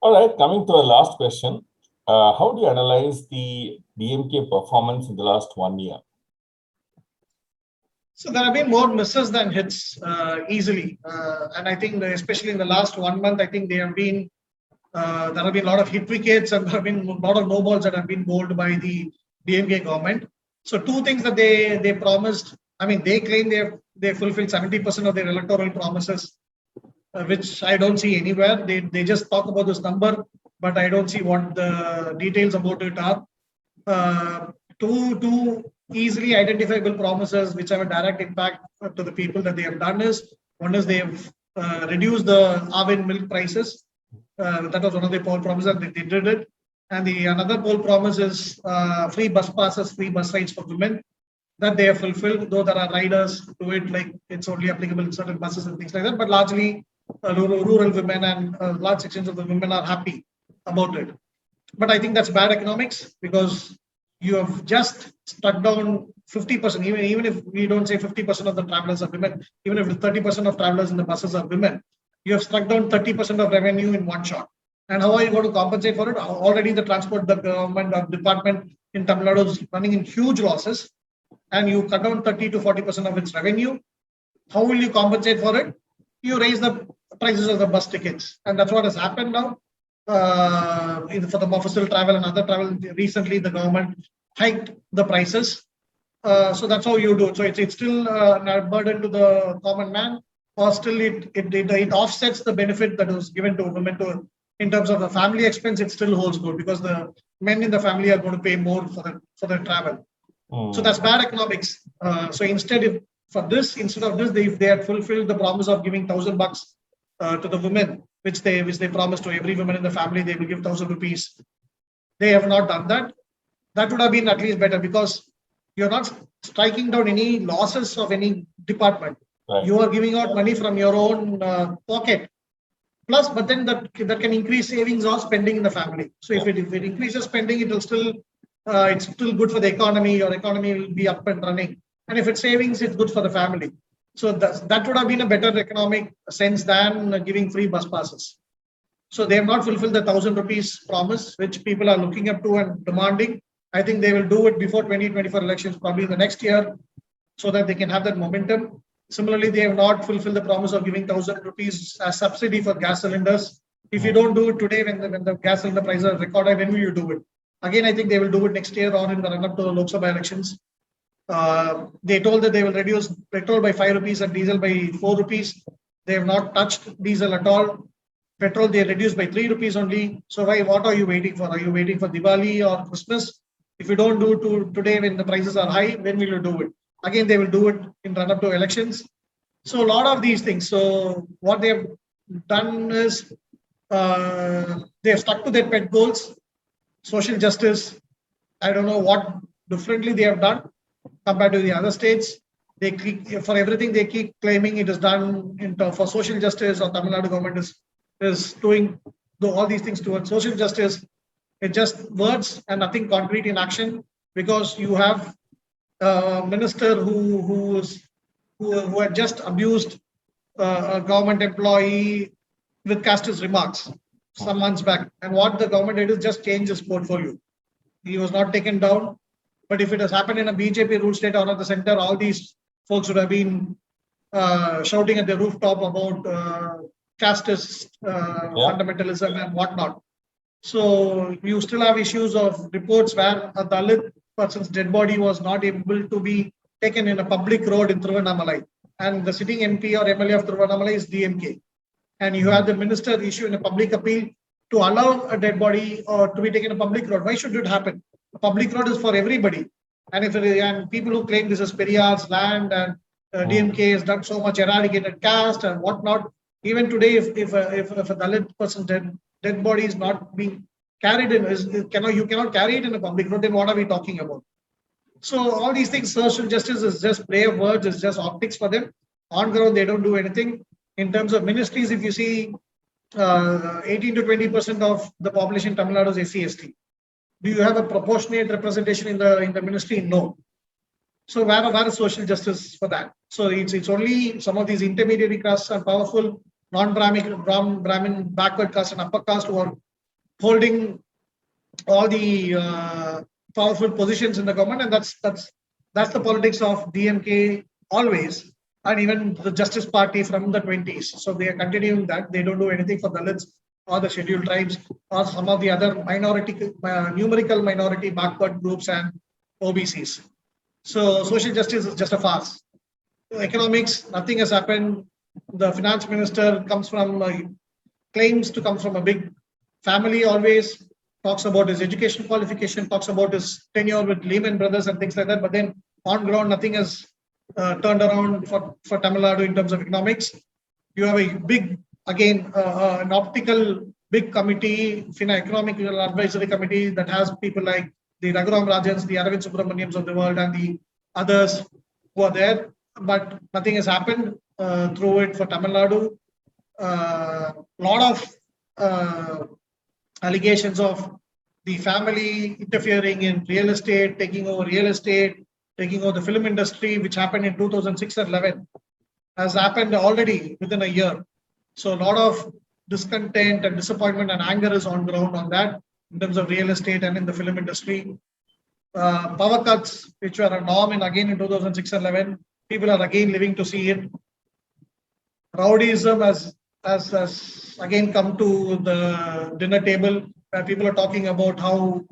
All right, coming to the last question. How do you analyze the DMK performance in the last 1 year? So there have been more misses than hits easily. And I think especially in the last 1 month, I think there have been a lot of hit wickets and there have been a lot of no balls that have been bowled by the DMK government. So two things that they promised. I mean, they claim they fulfilled 70% of their electoral promises, which I don't see anywhere. They just talk about this number, but I don't see what the details about it are. Two easily identifiable promises which have a direct impact to the people that they have done is, one is they have reduced the Avin milk prices. That was one of the poll promises, and they did it. And the another poll promise is free bus passes, free bus rides for women. That they have fulfilled, though there are riders to it, like it's only applicable in certain buses and things like that. But largely, rural women and large sections of the women are happy about it. But I think that's bad economics, because you have just struck down 50%. Even if we don't say 50% of the travelers are women, even if 30% of travelers in the buses are women, you have struck down 30% of revenue in one shot. And how are you going to compensate for it? Already the government department in Tamil Nadu is running in huge losses, and you cut down 30 to 40% of its revenue. How will you compensate for it? You raise the prices of the bus tickets, and that's what has happened now. For the official travel and other travel, recently the government hiked the prices. So that's how you do it. So it's still a burden to the common man, or still it offsets the benefit that was given to women in terms of the family expense. It still holds good, because the men in the family are going to pay more for the travel. So that's bad economics. So instead of this, if they had fulfilled the promise of giving $1,000 to the women, which they promised to every woman in the family, they will give 1,000 rupees. They have not done that. That would have been at least better, because you're not striking down any losses of any department. Right. You are giving out money from your own pocket. Plus, but then that can increase savings or spending in the family. So if it increases spending, it's still good for the economy. Your economy will be up and running. And if it's savings, it's good for the family. So that would have been a better economic sense than giving free bus passes. So they have not fulfilled the 1,000 rupees promise, which people are looking up to and demanding. I think they will do it before 2024 elections, probably in the next year, so that they can have that momentum. Similarly, they have not fulfilled the promise of giving 1,000 rupees as subsidy for gas cylinders. If you don't do it today, when the gas cylinder prices are recorded, when will you do it? Again, I think they will do it next year or in the run-up to the Lok Sabha elections. They told that they will reduce petrol by 5 rupees and diesel by 4 rupees. They have not touched diesel at all. Petrol they reduced by 3 rupees only. So what are you waiting for? Are you waiting for Diwali or Christmas? If you don't do it today when the prices are high, when will you do it? Again, they will do it in run-up to elections. So a lot of these things. So what they have done is they have stuck to their pet goals. Social justice, I don't know what differently they have done compared to the other states. For everything they keep claiming it is done for social justice, or Tamil Nadu government is doing all these things towards social justice. It's just words and nothing concrete in action, because you have a minister who had just abused a government employee with casteist remarks some months back. And what the government did is just change his portfolio. He was not taken down. But if it has happened in a BJP ruled state or at the center, all these folks would have been shouting at the rooftop about casteist fundamentalism and whatnot. So you still have issues of reports where a Dalit person's dead body was not able to be taken in a public road in Thiruvannamalai. And the sitting MP or MLA of Thiruvannamalai is DMK. And you have the minister issue in a public appeal to allow a dead body or to be taken in a public road. Why should it happen? A public road is for everybody. And people who claim this is Periyar's land and DMK has done so much eradicated caste and whatnot. Even today, if a Dalit person's dead body is not being carried in, you cannot carry it in a public road, then what are we talking about? So all these things, social justice is just play of words, it's just optics for them. On ground, they don't do anything. In terms of ministries, if you see 18 to 20% of the population in Tamil Nadu is SC/ST. Do you have a proportionate representation in the ministry? No. So where is social justice for that? So it's only some of these intermediary castes and powerful non-Brahmin, backward caste and upper caste who are holding all the powerful positions in the government, and that's the politics of DMK always, and even the Justice Party from the 20s. So they are continuing that. They don't do anything for Dalits or the scheduled tribes or some of the other minority, numerical minority backward groups and OBCs. So social justice is just a farce. Economics, nothing has happened. The finance minister comes from claims to come from a big family, always talks about his education qualification, talks about his tenure with Lehman Brothers and things like that. But then on ground, nothing has turned around for Tamil Nadu in terms of economics. You have a big, again, an optical big committee, Economic Advisory Committee that has people like the Raghuram Rajans, the Aravind Subramaniams of the world, and the others who are there. But nothing has happened through it for Tamil Nadu. Lot of allegations of the family interfering in real estate, taking over the film industry, which happened in 2006 or 11, has happened already within a year. So a lot of discontent and disappointment and anger is on ground on that in terms of real estate and in the film industry. Power cuts, which were a norm in 2006 and 11, people are again living to see it. Rowdyism has again come to the dinner table, where people are talking about how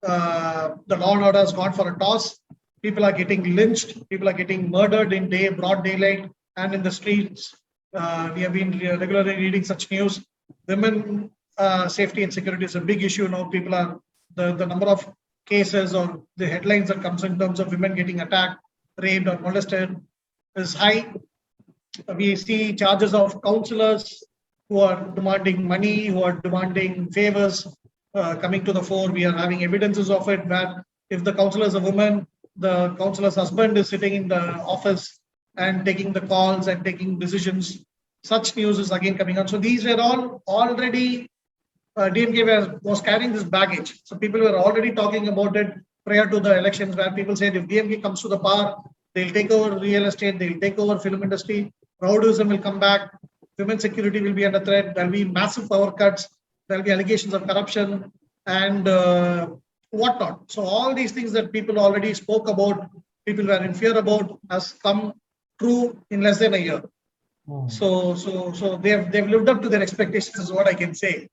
the law and order has gone for a toss. People are getting lynched. People are getting murdered in broad daylight and in the streets. We have been regularly reading such news. Women safety and security is a big issue now. People are the number of cases or the headlines that comes in terms of women getting attacked, raped, or molested is high. We see charges of councillors who are demanding money, who are demanding favors coming to the fore. We are having evidences of it, where if the councillor is a woman, the councillor's husband is sitting in the office and taking the calls and taking decisions. Such news is again coming on. So these were all already, DMK was carrying this baggage. So people were already talking about it prior to the elections, where people said if DMK comes to the power, they'll take over real estate, they'll take over film industry, rowdyism will come back, women's security will be under threat, there'll be massive power cuts, there'll be allegations of corruption and whatnot. So all these things that people already spoke about, people were in fear about, has come true in less than a year. So they've lived up to their expectations, is what I can say.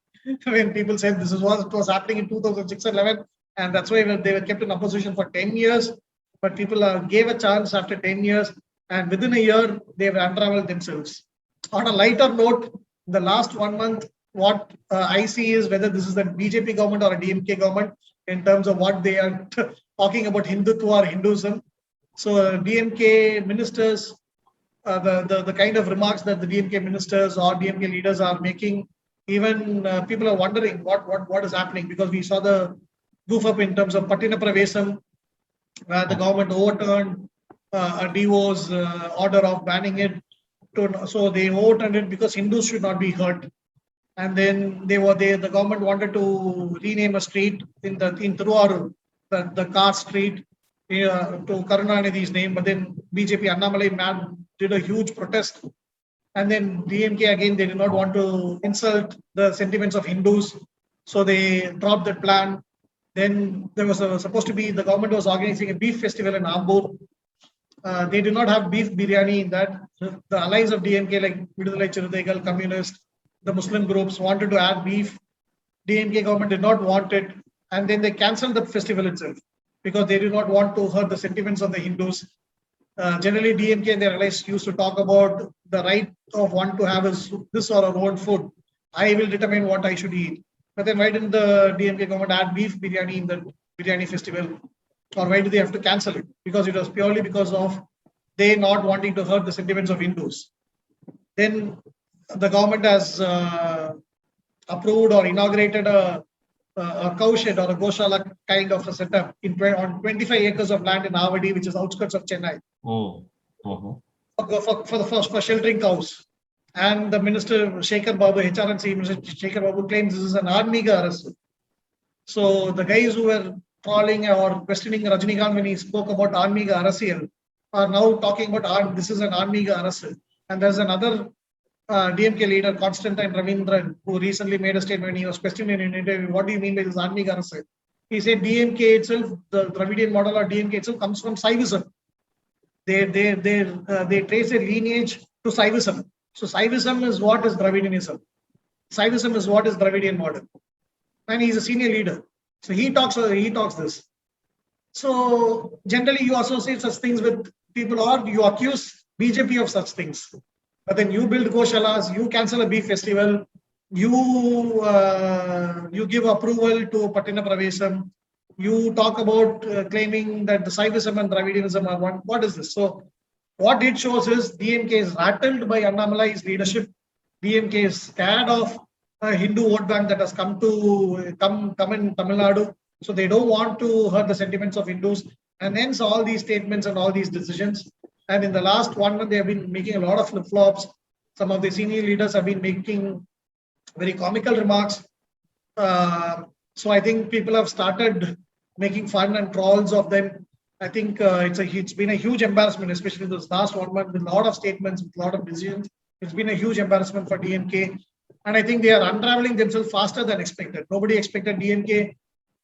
When people said this is what was happening in 2006 and 11, and that's why they were kept in opposition for 10 years. But people gave a chance after 10 years, and within a year, they've unraveled themselves. On a lighter note, the last 1 month, what I see is whether this is a BJP government or a DMK government in terms of what they are talking about Hindutva or Hinduism. So DMK ministers, the kind of remarks that the DMK ministers or DMK leaders are making, even people are wondering what is happening, because we saw the goof up in terms of Patina Pravesam, where the government overturned a DO's order of banning it. So they overturned it because Hindus should not be hurt. And then the government wanted to rename a street in Tiruvarur, the car street, to Karunanidhi's name. But then BJP Annamalai man did a huge protest. And then DMK again, they did not want to insult the sentiments of Hindus. So they dropped that plan. Then there was supposed to be, the government was organizing a beef festival in Ambur. They did not have beef biryani in that. The allies of DMK, like Vidudalai Chiruthaigal, Communist, the Muslim groups wanted to add beef. DMK government did not want it. And then they cancelled the festival itself because they did not want to hurt the sentiments of the Hindus. Generally, DMK and their allies used to talk about the right of one to have this or her own food. I will determine what I should eat. But then why didn't the DMK government add beef biryani in the biryani festival? Or why do they have to cancel it? Because it was purely because of they not wanting to hurt the sentiments of Hindus. Then the government has approved or inaugurated a cow shed or a goshala kind of a setup on 25 acres of land in Avadi, which is outskirts of Chennai, for sheltering cows. And the minister, Shekhar Babu, HRNC Minister Shekhar Babu, claims this is an Armiga arrest. So the guys who were trolling or questioning Rajinikanth when he spoke about Armiga Arasiel are now talking about this is an Armiga arrest. And there's another DMK leader Constantine Ravindran, who recently made a statement. He was questioned in an interview, "What do you mean by this Anmika Arasu?" He said DMK itself, the Dravidian model or DMK itself, comes from Saivism. They trace a lineage to Saivism. So Saivism is what is Dravidianism. Saivism is what is Dravidian model. And he's a senior leader. So he talks this. So generally you associate such things with people, or you accuse BJP of such things. But then you build Goshalas, you cancel a beef festival, you give approval to Patina Pravesam, you talk about claiming that the Saivism and Dravidianism are one. What is this? So what it shows is DMK is rattled by Annamalai's leadership. DMK is scared of a Hindu vote bank that has come in Tamil Nadu. So they don't want to hurt the sentiments of Hindus. And hence all these statements and all these decisions. And in the last 1 month, they have been making a lot of flip-flops. Some of the senior leaders have been making very comical remarks. So I think people have started making fun and trolls of them. I think it's been a huge embarrassment, especially this last 1 month, with a lot of statements, with a lot of decisions. It's been a huge embarrassment for DMK. And I think they are unraveling themselves faster than expected. Nobody expected DMK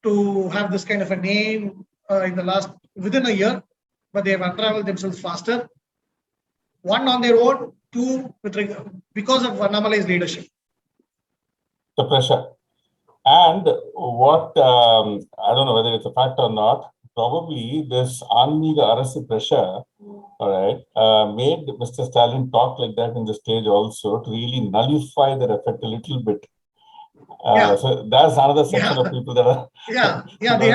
to have this kind of a name within a year, but they have unraveled themselves faster. One, on their own; two, because of Annamalai's leadership. The pressure. And what, I don't know whether it's a fact or not, probably this Anmiga Arasu pressure, all right, made Mr. Stalin talk like that in the stage also to really nullify their effect a little bit. So that's another section of people that are they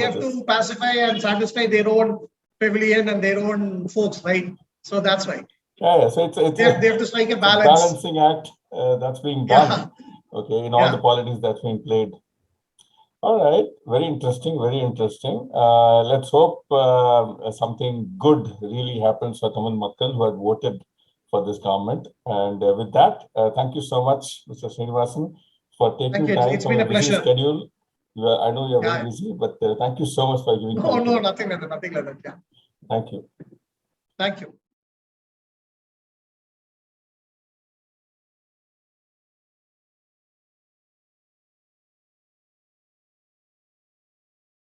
have to pacify and satisfy their own pavilion and their own folks, right? So that's why. So they have to strike a balance. Balancing act that's being done. Okay, in all the politics that's being played. All right, very interesting, very interesting. Let's hope something good really happens for Tamil Makkal who had voted for this government. And with that, thank you so much, Mr. Sreenivasan, for taking time from a busy schedule. I know you're very busy, but thank you so much for giving time. No, nothing like that. Yeah. Thank you. Thank you.